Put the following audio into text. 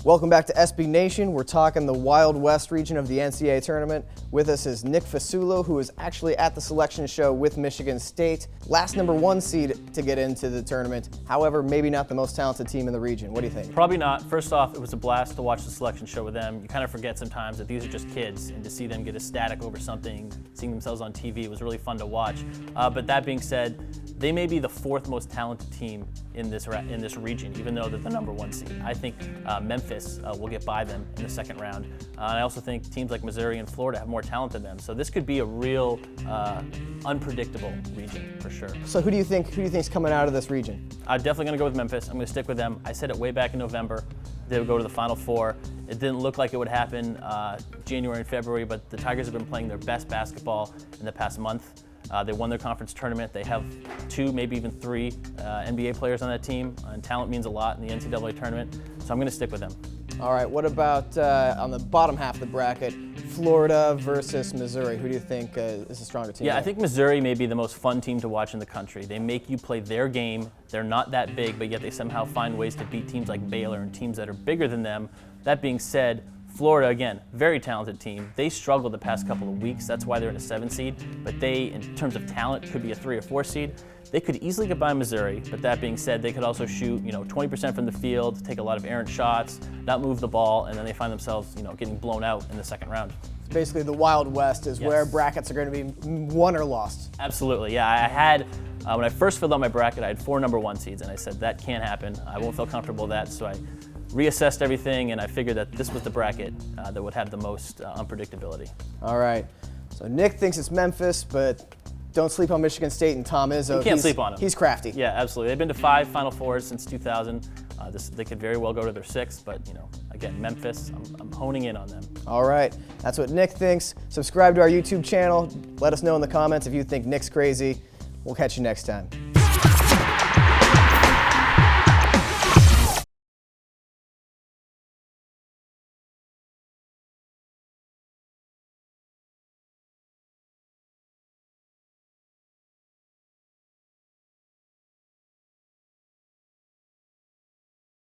Welcome back to SB Nation. We're talking the Wild West region of the NCAA Tournament. With us is Nick Fasulo, who is actually at the selection show with Michigan State. Last #1 seed to get into the tournament. However, maybe not the most talented team in the region. What do you think? Probably not. First off, it was a blast to watch the selection show with them. You kind of forget sometimes that these are just kids, and to see them get ecstatic over something, seeing themselves on TV, was really fun to watch. But that being said, they may be the 4th most talented team in this region, even though they're the #1 seed. I think Memphis will get by them in the second round. And I also think teams like Missouri and Florida have more talent than them. So this could be a real unpredictable region for sure. So who do you think's coming out of this region? I'm definitely going to go with Memphis. I'm going to stick with them. I said it way back in November. They would go to the Final Four. It didn't look like it would happen January and February, but the Tigers have been playing their best basketball in the past month. They won their conference tournament. They have 2, maybe even 3 NBA players on that team, and talent means a lot in the NCAA tournament, so I'm going to stick with them. All right, what about on the bottom half of the bracket, Florida versus Missouri? Who do you think is a stronger team? Yeah, there? I think Missouri may be the most fun team to watch in the country. They make you play their game. They're not that big, but yet they somehow find ways to beat teams like Baylor and teams that are bigger than them. That being said, Florida, again, very talented team. They struggled the past couple of weeks. That's why they're in a 7 seed. But they, in terms of talent, could be a 3 or 4 seed. They could easily get by Missouri, but that being said, they could also shoot 20% from the field, take a lot of errant shots, not move the ball, and then they find themselves getting blown out in the second round. Basically, the Wild West is where brackets are going to be won or lost. Absolutely, yeah. I had, when I first filled out my bracket, I had 4 #1 seeds, and I said, that can't happen. I won't feel comfortable with that, so I reassessed everything, and I figured that this was the bracket that would have the most unpredictability. All right. So Nick thinks it's Memphis, but don't sleep on Michigan State and Tom Izzo. You can't sleep on him. He's crafty. Yeah, absolutely. They've been to 5 Final Fours since 2000. They could very well go to their 6th, but again, Memphis, I'm honing in on them. All right. That's what Nick thinks. Subscribe to our YouTube channel. Let us know in the comments if you think Nick's crazy. We'll catch you next time.